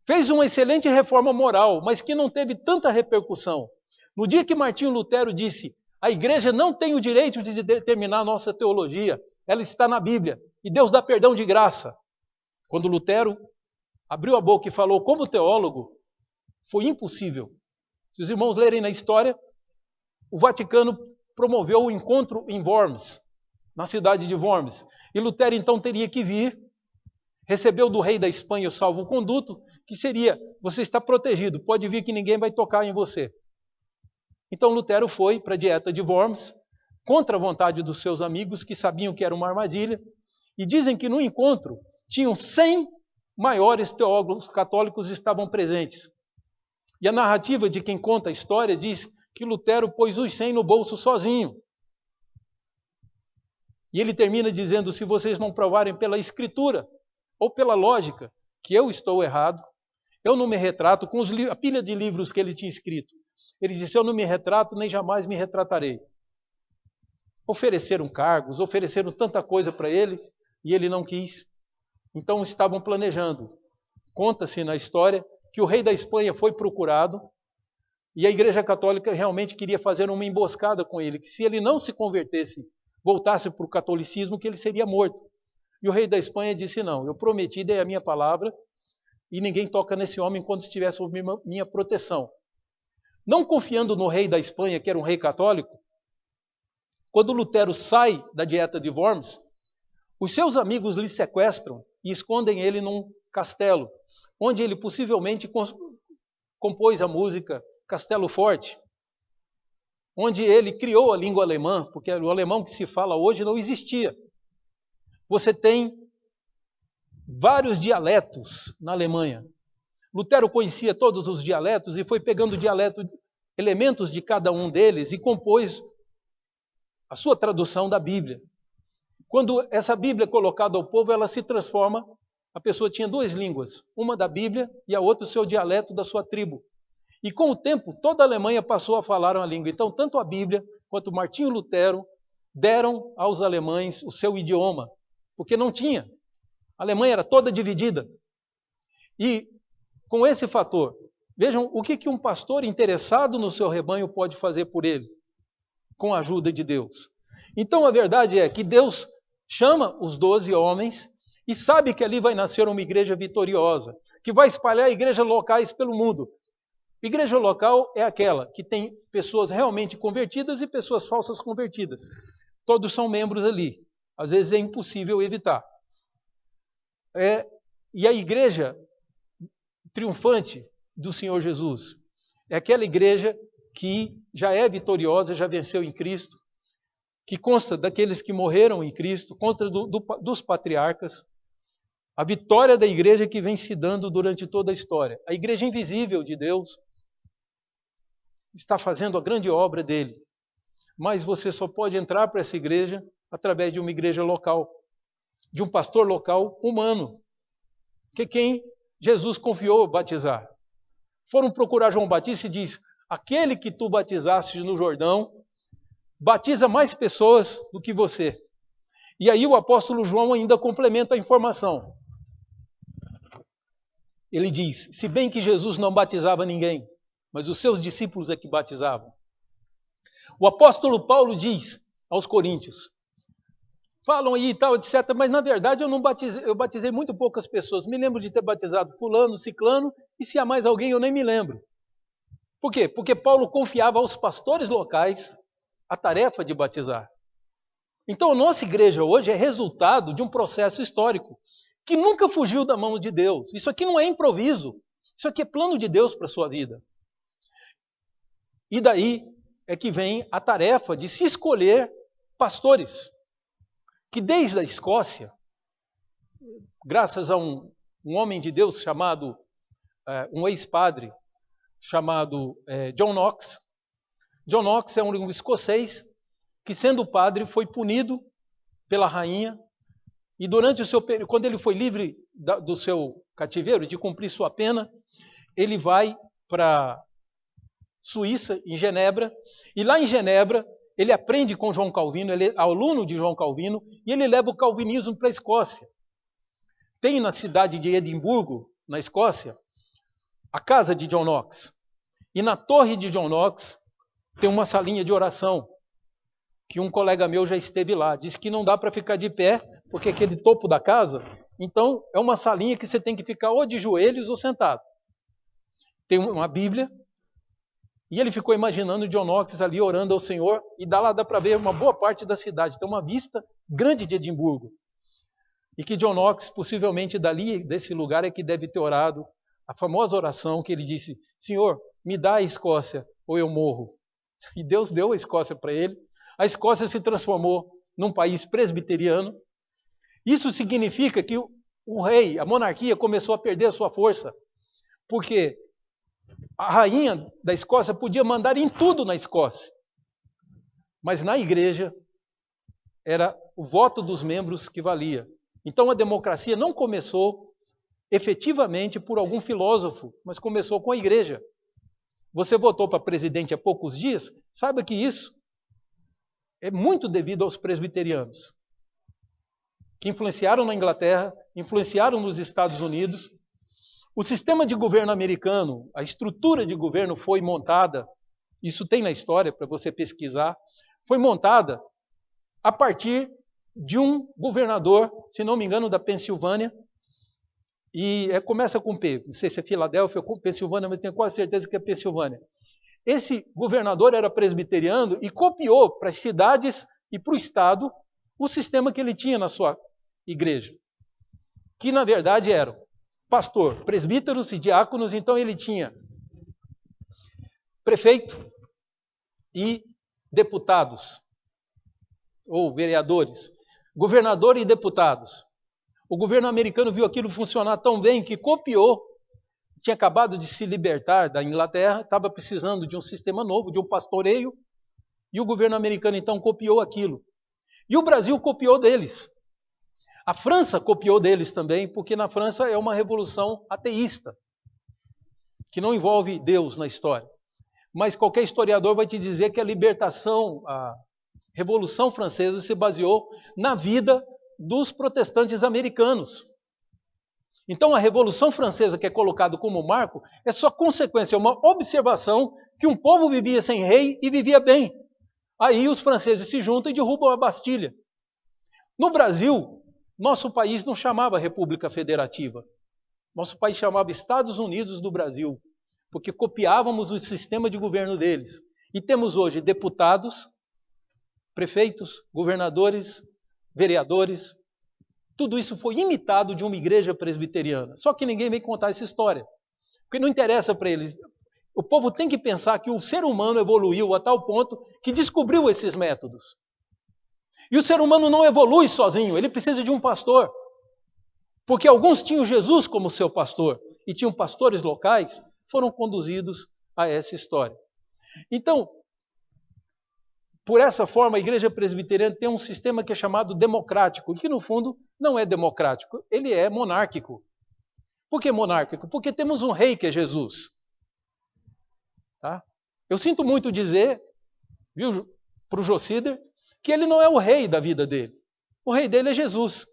Fez uma excelente reforma moral, mas que não teve tanta repercussão. No dia que Martinho Lutero disse: a igreja não tem o direito de determinar a nossa teologia, ela está na Bíblia, e Deus dá perdão de graça. Quando Lutero abriu a boca e falou como teólogo, foi impossível. Se os irmãos lerem na história, o Vaticano promoveu o encontro em Worms, na cidade de Worms. E Lutero então teria que vir, recebeu do rei da Espanha o salvo-conduto, que seria: você está protegido, pode vir que ninguém vai tocar em você. Então Lutero foi para a dieta de Worms, contra a vontade dos seus amigos, que sabiam que era uma armadilha, e dizem que no encontro tinham 100 maiores teólogos católicos estavam presentes. E a narrativa de quem conta a história diz que Lutero pôs os 100 no bolso sozinho. E ele termina dizendo: se vocês não provarem pela escritura ou pela lógica que eu estou errado, eu não me retrato com a pilha de livros que ele tinha escrito. Ele disse: eu não me retrato, nem jamais me retratarei. Ofereceram cargos, ofereceram tanta coisa para ele, e ele não quis. Então estavam planejando. Conta-se na história que o rei da Espanha foi procurado E a Igreja Católica realmente queria fazer uma emboscada com ele, que se ele não se convertesse, voltasse para o catolicismo, que ele seria morto. E o rei da Espanha disse, não, eu prometi, dei a minha palavra, e ninguém toca nesse homem quando estiver sob minha proteção. Não confiando no rei da Espanha, que era um rei católico, quando Lutero sai da Dieta de Worms, os seus amigos lhe sequestram e escondem ele num castelo, onde ele possivelmente compôs a música Castelo Forte, onde ele criou a língua alemã, porque o alemão que se fala hoje não existia. Você tem vários dialetos na Alemanha. Lutero conhecia todos os dialetos e foi pegando elementos de cada um deles e compôs a sua tradução da Bíblia. Quando essa Bíblia é colocada ao povo, ela se transforma, a pessoa tinha duas línguas, uma da Bíblia e a outra o seu dialeto da sua tribo. E com o tempo, toda a Alemanha passou a falar uma língua. Então, tanto a Bíblia quanto Martinho Lutero deram aos alemães o seu idioma, porque não tinha. A Alemanha era toda dividida. E com esse fator, vejam o que um pastor interessado no seu rebanho pode fazer por ele, com a ajuda de Deus. Então, a verdade é que Deus chama os 12 homens e sabe que ali vai nascer uma igreja vitoriosa, que vai espalhar igrejas locais pelo mundo. Igreja local é aquela que tem pessoas realmente convertidas e pessoas falsas convertidas. Todos são membros ali. Às vezes é impossível evitar. E a igreja triunfante do Senhor Jesus é aquela igreja que já é vitoriosa, já venceu em Cristo, que consta daqueles que morreram em Cristo, consta dos patriarcas, a vitória da igreja que vem se dando durante toda a história. A igreja invisível de Deus está fazendo a grande obra dele, mas você só pode entrar para essa igreja através de uma igreja local, de um pastor local humano, que quem Jesus confiou batizar. Foram procurar João Batista e diz, aquele que tu batizaste no Jordão, batiza mais pessoas do que você. E aí o apóstolo João ainda complementa a informação. Ele diz, se bem que Jesus não batizava ninguém, mas os seus discípulos é que batizavam. O apóstolo Paulo diz aos coríntios, falam aí e tal, etc., mas na verdade eu batizei muito poucas pessoas. Me lembro de ter batizado fulano, ciclano, e se há mais alguém eu nem me lembro. Por quê? Porque Paulo confiava aos pastores locais a tarefa de batizar. Então a nossa igreja hoje é resultado de um processo histórico que nunca fugiu da mão de Deus. Isso aqui não é improviso, isso aqui é plano de Deus para a sua vida. E daí é que vem a tarefa de se escolher pastores, que desde a Escócia, graças a um homem de Deus chamado, um ex-padre, chamado John Knox. John Knox é um escocês que, sendo padre, foi punido pela rainha e durante o seu período, quando ele foi livre do seu cativeiro, de cumprir sua pena, ele vai para Suíça, em Genebra, e lá em Genebra ele aprende com João Calvino, ele é aluno de João Calvino, e ele leva o calvinismo para a Escócia. Tem na cidade de Edimburgo, na Escócia, a casa de John Knox. E na torre de John Knox tem uma salinha de oração, que um colega meu já esteve lá. Disse que não dá para ficar de pé, porque é aquele topo da casa, então é uma salinha que você tem que ficar ou de joelhos ou sentado. Tem uma Bíblia, e ele ficou imaginando John Knox ali orando ao Senhor, e dá para ver uma boa parte da cidade. Tem uma vista grande de Edimburgo. E que John Knox, possivelmente dali, desse lugar, é que deve ter orado a famosa oração que ele disse, Senhor, me dá a Escócia ou eu morro. E Deus deu a Escócia para ele. A Escócia se transformou num país presbiteriano. Isso significa que o rei, a monarquia, começou a perder a sua força. Porque a rainha da Escócia podia mandar em tudo na Escócia. Mas na igreja era o voto dos membros que valia. Então a democracia não começou efetivamente por algum filósofo, mas começou com a igreja. Você votou para presidente há poucos dias, saiba que isso é muito devido aos presbiterianos, que influenciaram na Inglaterra, influenciaram nos Estados Unidos. O sistema de governo americano, a estrutura de governo foi montada, isso tem na história para você pesquisar, foi montada a partir de um governador, se não me engano, da Pensilvânia, e começa com P, não sei se é Filadélfia ou Pensilvânia, mas tenho quase certeza que é Pensilvânia. Esse governador era presbiteriano e copiou para as cidades e para o estado o sistema que ele tinha na sua igreja, que na verdade eram pastor, presbíteros e diáconos. Então ele tinha prefeito e deputados, ou vereadores, governador e deputados. O governo americano viu aquilo funcionar tão bem que copiou. Tinha acabado de se libertar da Inglaterra, estava precisando de um sistema novo, de um pastoreio, e o governo americano então copiou aquilo. E o Brasil copiou deles. A França copiou deles também, porque na França é uma revolução ateísta, que não envolve Deus na história. Mas qualquer historiador vai te dizer que a libertação, a Revolução Francesa se baseou na vida dos protestantes americanos. Então a Revolução Francesa, que é colocado como marco, é só consequência, é uma observação que um povo vivia sem rei e vivia bem. Aí os franceses se juntam e derrubam a Bastilha. No Brasil, nosso país não chamava República Federativa. Nosso país chamava Estados Unidos do Brasil, porque copiávamos o sistema de governo deles. E temos hoje deputados, prefeitos, governadores, vereadores. Tudo isso foi imitado de uma igreja presbiteriana. Só que ninguém vem contar essa história, porque não interessa para eles. O povo tem que pensar que o ser humano evoluiu a tal ponto que descobriu esses métodos. E o ser humano não evolui sozinho, ele precisa de um pastor. Porque alguns tinham Jesus como seu pastor e tinham pastores locais, foram conduzidos a essa história. Então, por essa forma, a igreja presbiteriana tem um sistema que é chamado democrático, que no fundo não é democrático, ele é monárquico. Por que monárquico? Porque temos um rei que é Jesus. Tá? Eu sinto muito dizer, viu, para o Jocider, que ele não é o rei da vida dele. O rei dele é Jesus.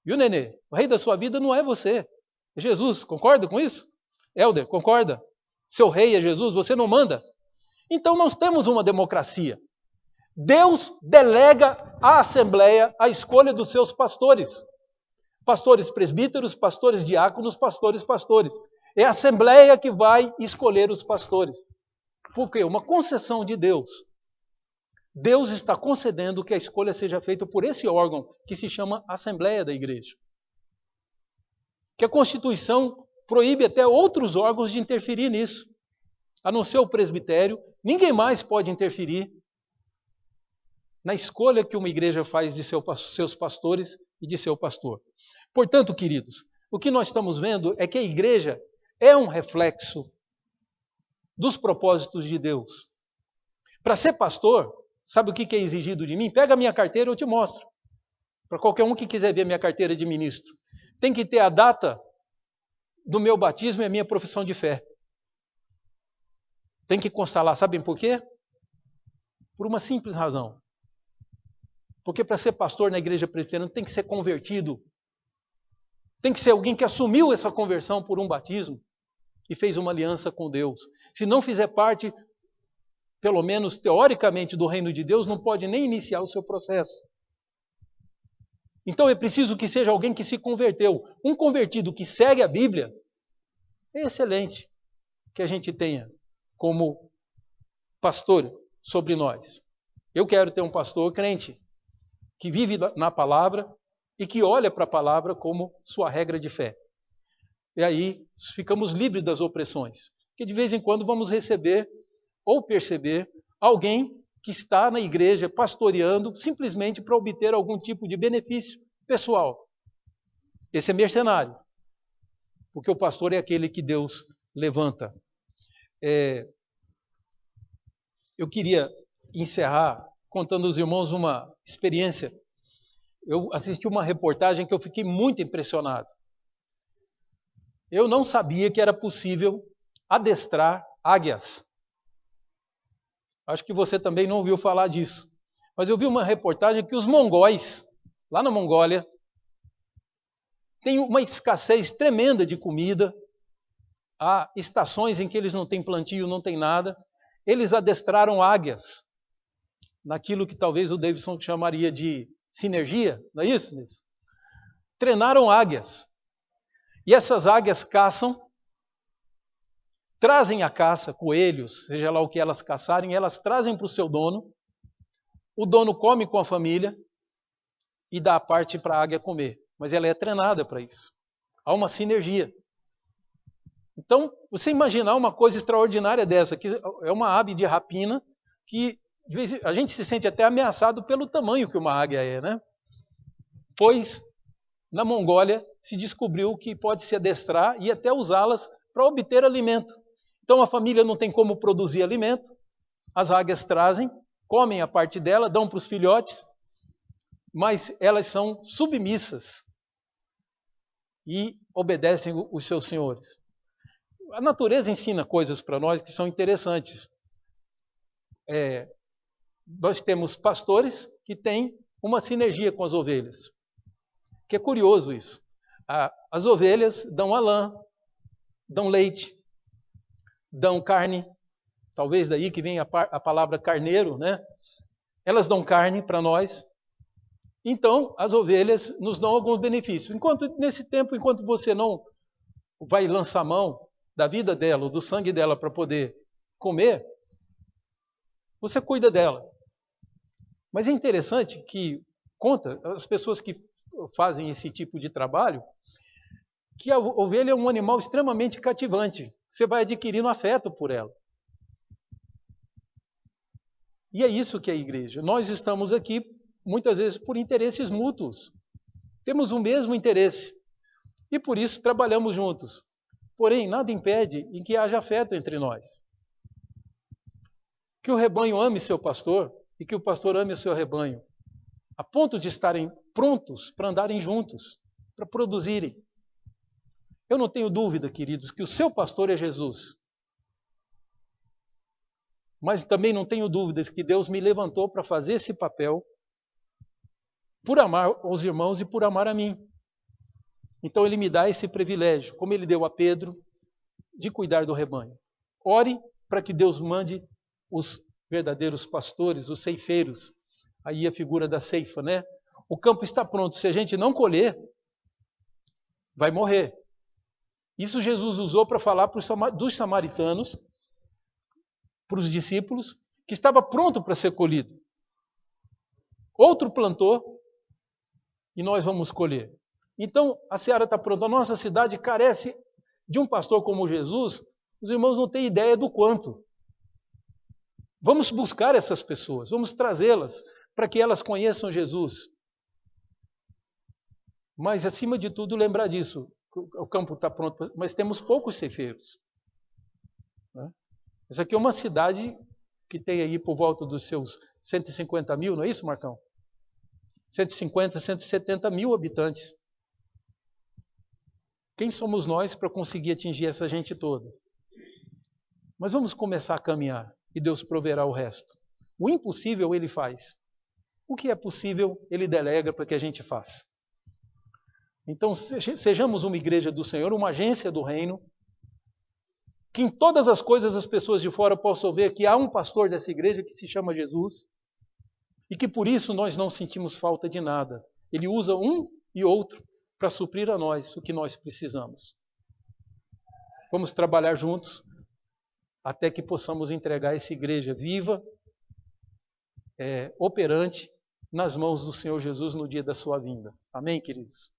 Viu, Nenê? O rei da sua vida não é você, é Jesus. Concorda com isso? Helder, concorda? Seu rei é Jesus, você não manda? Então nós temos uma democracia. Deus delega à Assembleia a escolha dos seus pastores. Pastores presbíteros, pastores diáconos, pastores. É a Assembleia que vai escolher os pastores. Por quê? Uma concessão de Deus. Deus está concedendo que a escolha seja feita por esse órgão que se chama Assembleia da Igreja. Que a Constituição proíbe até outros órgãos de interferir nisso. A não ser o presbitério, ninguém mais pode interferir na escolha que uma igreja faz de seus pastores e de seu pastor. Portanto, queridos, o que nós estamos vendo é que a igreja é um reflexo dos propósitos de Deus. Para ser pastor, sabe o que é exigido de mim? Pega a minha carteira e eu te mostro. Para qualquer um que quiser ver a minha carteira de ministro. Tem que ter a data do meu batismo e a minha profissão de fé. Tem que constar lá, sabem por quê? Por uma simples razão. Porque para ser pastor na igreja presbiteriana tem que ser convertido. Tem que ser alguém que assumiu essa conversão por um batismo e fez uma aliança com Deus. Se não fizer parte, pelo menos teoricamente, do reino de Deus, não pode nem iniciar o seu processo. Então é preciso que seja alguém que se converteu. Um convertido que segue a Bíblia, é excelente que a gente tenha como pastor sobre nós. Eu quero ter um pastor crente, que vive na palavra e que olha para a palavra como sua regra de fé. E aí ficamos livres das opressões. Porque de vez em quando vamos receber ou perceber alguém que está na igreja pastoreando simplesmente para obter algum tipo de benefício pessoal. Esse é mercenário. Porque o pastor é aquele que Deus levanta. Eu queria encerrar contando aos irmãos uma experiência. Eu assisti uma reportagem que eu fiquei muito impressionado. Eu não sabia que era possível adestrar águias. Acho que você também não ouviu falar disso. Mas eu vi uma reportagem que os mongóis, lá na Mongólia, têm uma escassez tremenda de comida há estações em que eles não têm plantio, não tem nada. Eles adestraram águias, naquilo que talvez o Davidson chamaria de sinergia, não é isso, Davidson? Treinaram águias. E essas águias caçam, trazem a caça, coelhos, seja lá o que elas caçarem, elas trazem para o seu dono. O dono come com a família e dá a parte para a águia comer. Mas ela é treinada para isso. Há uma sinergia. Então, você imaginar uma coisa extraordinária dessa, que é uma ave de rapina, que de vez a gente se sente até ameaçado pelo tamanho que uma águia é, né? Pois na Mongólia se descobriu que pode se adestrar e até usá-las para obter alimento. Então a família não tem como produzir alimento, as águias trazem, comem a parte dela, dão para os filhotes, mas elas são submissas e obedecem os seus senhores. A natureza ensina coisas para nós que são interessantes. Nós temos pastores que têm uma sinergia com as ovelhas. Que é curioso isso. As ovelhas dão a lã, dão leite, dão carne. Talvez daí que vem a palavra carneiro, né? Elas dão carne para nós. Então, as ovelhas nos dão alguns benefícios. Nesse tempo, enquanto você não vai lançar mão da vida dela, ou do sangue dela para poder comer, você cuida dela. Mas é interessante que conta as pessoas que fazem esse tipo de trabalho, que a ovelha é um animal extremamente cativante. Você vai adquirindo afeto por ela. E é isso que é a igreja. Nós estamos aqui, muitas vezes, por interesses mútuos. Temos o mesmo interesse. E por isso trabalhamos juntos. Porém, nada impede em que haja afeto entre nós. Que o rebanho ame seu pastor e que o pastor ame o seu rebanho. A ponto de estarem prontos para andarem juntos, para produzirem. Eu não tenho dúvida, queridos, que o seu pastor é Jesus. Mas também não tenho dúvidas que Deus me levantou para fazer esse papel por amar os irmãos e por amar a mim. Então Ele me dá esse privilégio, como Ele deu a Pedro, de cuidar do rebanho. Ore para que Deus mande os verdadeiros pastores, os ceifeiros. Aí a figura da ceifa, né? O campo está pronto. Se a gente não colher, vai morrer. Isso Jesus usou para falar dos samaritanos, para os discípulos, que estava pronto para ser colhido. Outro plantou e nós vamos colher. Então, a seara está pronta. A nossa cidade carece de um pastor como Jesus. Os irmãos não têm ideia do quanto. Vamos buscar essas pessoas, vamos trazê-las para que elas conheçam Jesus. Mas, acima de tudo, lembrar disso. O campo está pronto, mas temos poucos ceifeiros. Essa aqui é uma cidade que tem aí por volta dos seus 150 mil, não é isso, Marcão? 150, 170 mil habitantes. Quem somos nós para conseguir atingir essa gente toda? Mas vamos começar a caminhar e Deus proverá o resto. O impossível Ele faz. O que é possível, Ele delega para que a gente faça. Então, sejamos uma igreja do Senhor, uma agência do reino, que em todas as coisas as pessoas de fora possam ver que há um pastor dessa igreja que se chama Jesus, e que por isso nós não sentimos falta de nada. Ele usa um e outro para suprir a nós o que nós precisamos. Vamos trabalhar juntos até que possamos entregar essa igreja viva, operante, nas mãos do Senhor Jesus no dia da sua vinda. Amém, queridos?